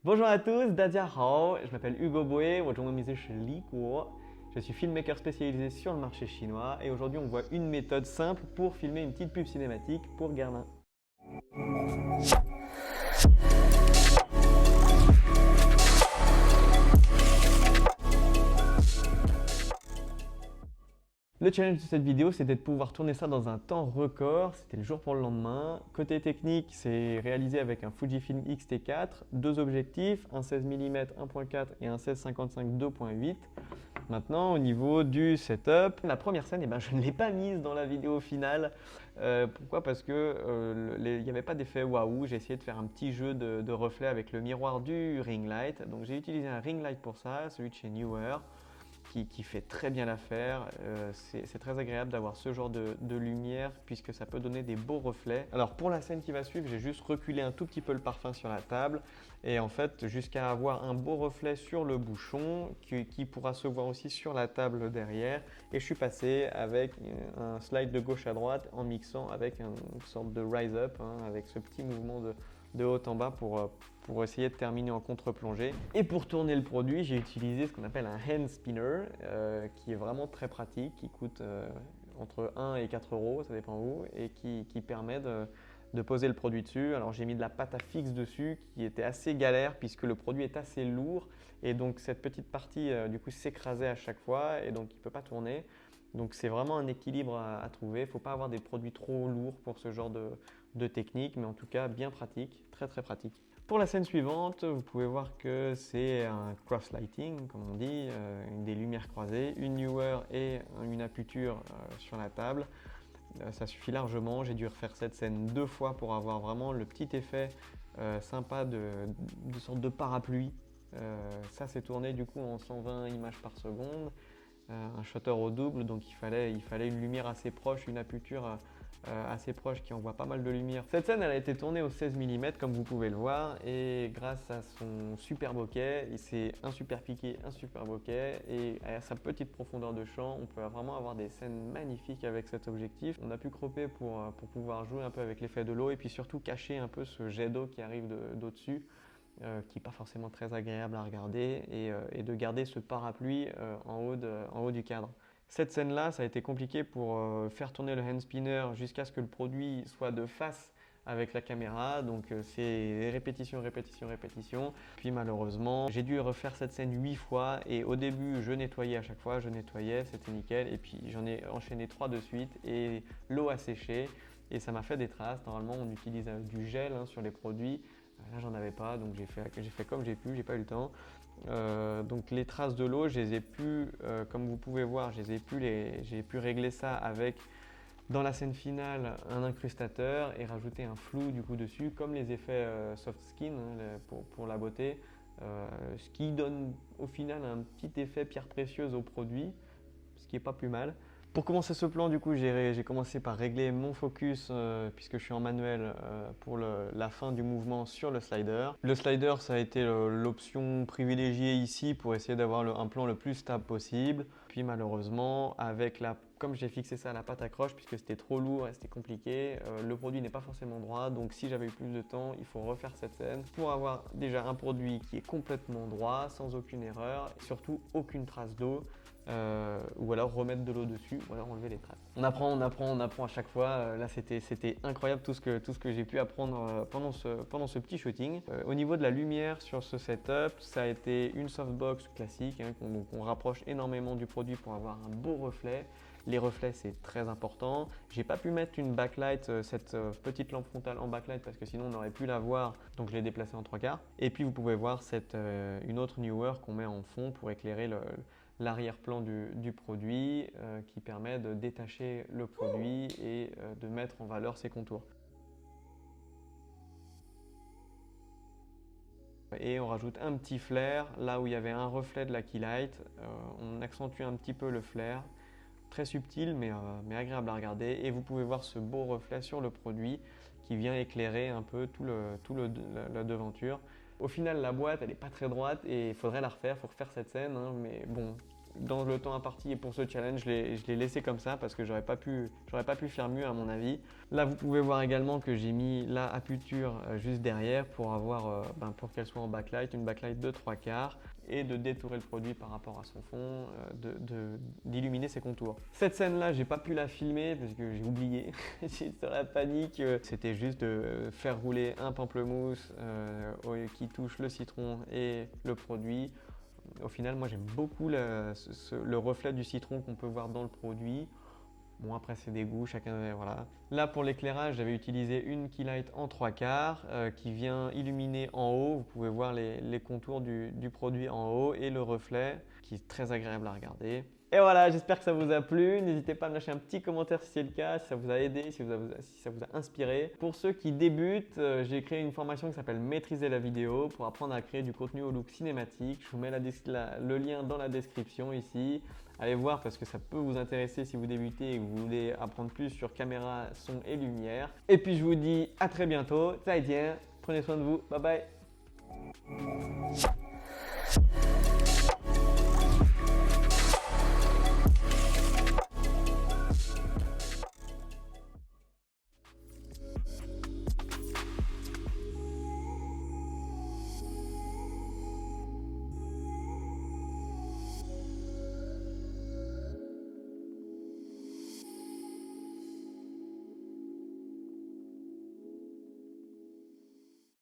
Bonjour à tous, Dadia Hao, je m'appelle Hugo Boé, je suis filmmaker spécialisé sur le marché chinois et aujourd'hui on voit une méthode simple pour filmer une petite pub cinématique pour Guerlain. Le challenge de cette vidéo, c'était de pouvoir tourner ça dans un temps record. C'était le jour pour le lendemain. Côté technique, c'est réalisé avec un Fujifilm X-T4, deux objectifs, un 16 mm 1.4 et un 16-55 2.8. Maintenant, au niveau du setup, la première scène, je ne l'ai pas mise dans la vidéo finale. Pourquoi? Parce que il n'y avait pas d'effet waouh. J'ai essayé de faire un petit jeu de reflets avec le miroir du ring light. Donc j'ai utilisé un ring light pour ça, celui de chez Neewer qui fait très bien l'affaire. C'est très agréable d'avoir ce genre de lumière puisque ça peut donner des beaux reflets. Alors pour la scène qui va suivre, j'ai juste reculé un tout petit peu le parfum sur la table et en fait jusqu'à avoir un beau reflet sur le bouchon qui pourra se voir aussi sur la table derrière. Et je suis passé avec un slide de gauche à droite en mixant avec une sorte de rise up, avec ce petit mouvement de haut en bas pour essayer de terminer en contre-plongée. Et pour tourner le produit, j'ai utilisé ce qu'on appelle un hand spinner, qui est vraiment très pratique, qui coûte entre 1 et 4 euros, ça dépend où, et qui permet de poser le produit dessus. Alors j'ai mis de la pâte à fixe dessus, qui était assez galère puisque le produit est assez lourd, et donc cette petite partie du coup s'écrasait à chaque fois, et donc il ne peut pas tourner. Donc c'est vraiment un équilibre à trouver. Il ne faut pas avoir des produits trop lourds pour ce genre de technique, mais en tout cas bien pratique, très très pratique. Pour la scène suivante, vous pouvez voir que c'est un cross-lighting, comme on dit, des lumières croisées, une newer et une aputure sur la table. Ça suffit largement. J'ai dû refaire cette scène 2 fois pour avoir vraiment le petit effet sympa de sorte de parapluie. Ça s'est tourné du coup en 120 images par seconde. Un shutter au double, donc il fallait une lumière assez proche, une aputure assez proche qui envoie pas mal de lumière. Cette scène elle a été tournée au 16 mm comme vous pouvez le voir, et grâce à son super bokeh, c'est un super piqué, un super bokeh, et à sa petite profondeur de champ, on peut vraiment avoir des scènes magnifiques avec cet objectif. On a pu cropper pour pouvoir jouer un peu avec l'effet de l'eau et puis surtout cacher un peu ce jet d'eau qui arrive d'au-dessus. Qui n'est pas forcément très agréable à regarder, et de garder ce parapluie en haut du cadre. Cette scène-là, ça a été compliqué pour faire tourner le hand spinner jusqu'à ce que le produit soit de face avec la caméra, donc c'est répétition, répétition, répétition. Puis malheureusement, j'ai dû refaire cette scène 8 fois, et au début, je nettoyais à chaque fois, je nettoyais, c'était nickel, et puis j'en ai enchaîné 3 de suite, et l'eau a séché, et ça m'a fait des traces. Normalement, on utilise du gel sur les produits. Là, j'en avais pas, donc j'ai fait comme j'ai pu, j'ai pas eu le temps. Donc les traces de l'eau, je les ai pu, comme vous pouvez voir, j'ai pu régler ça avec, dans la scène finale, un incrustateur et rajouter un flou du coup dessus, comme les effets soft skin pour la beauté, ce qui donne au final un petit effet pierre précieuse au produit, ce qui est pas plus mal. Pour commencer ce plan, du coup, j'ai commencé par régler mon focus, puisque je suis en manuel, pour la fin du mouvement sur le slider. Le slider, ça a été l'option privilégiée ici pour essayer d'avoir un plan le plus stable possible. Puis malheureusement, comme j'ai fixé ça à la pâte à croche, puisque c'était trop lourd et c'était compliqué, le produit n'est pas forcément droit. Donc si j'avais eu plus de temps, il faut refaire cette scène pour avoir déjà un produit qui est complètement droit, sans aucune erreur, et surtout aucune trace d'eau. Ou alors remettre de l'eau dessus, ou alors enlever les traces. On apprend à chaque fois. Là, c'était incroyable tout ce que j'ai pu apprendre pendant ce petit shooting. Au niveau de la lumière sur ce setup, ça a été une softbox classique, qu'on rapproche énormément du produit pour avoir un beau reflet. Les reflets, c'est très important. J'ai pas pu mettre une backlight, cette petite lampe frontale en backlight, parce que sinon on aurait pu la voir, donc je l'ai déplacée en 3/4. Et puis vous pouvez voir une autre newer qu'on met en fond pour éclairer l'arrière-plan du produit, qui permet de détacher le produit et de mettre en valeur ses contours. Et on rajoute un petit flair là où il y avait un reflet de la keylight. On accentue un petit peu le flair, très subtil mais agréable à regarder. Et vous pouvez voir ce beau reflet sur le produit qui vient éclairer un peu la devanture. Au final, la boîte, elle n'est pas très droite et il faudrait la refaire, il faut refaire cette scène, mais bon, dans le temps imparti et pour ce challenge, je l'ai laissé comme ça parce que j'aurais pas pu faire mieux à mon avis. Là, vous pouvez voir également que j'ai mis la aputure juste derrière pour avoir, pour qu'elle soit en backlight, une backlight de 3/4 et de détourer le produit par rapport à son fond, d'illuminer ses contours. Cette scène-là, j'ai pas pu la filmer parce que j'ai oublié. J'étais sur la panique. C'était juste de faire rouler un pamplemousse qui touche le citron et le produit. Au final, moi j'aime beaucoup le reflet du citron qu'on peut voir dans le produit. Bon, après c'est des goûts, chacun, voilà. Là pour l'éclairage, j'avais utilisé une Keylight en 3/4 qui vient illuminer en haut. Vous pouvez voir les contours du produit en haut et le reflet qui est très agréable à regarder. Et voilà, j'espère que ça vous a plu. N'hésitez pas à me lâcher un petit commentaire si c'est le cas, si ça vous a aidé, si ça vous a inspiré. Pour ceux qui débutent, j'ai créé une formation qui s'appelle Maîtriser la vidéo pour apprendre à créer du contenu au look cinématique. Je vous mets le lien dans la description ici. Allez voir parce que ça peut vous intéresser si vous débutez et que vous voulez apprendre plus sur caméra, son et lumière. Et puis je vous dis à très bientôt. 再见, prenez soin de vous. Bye bye.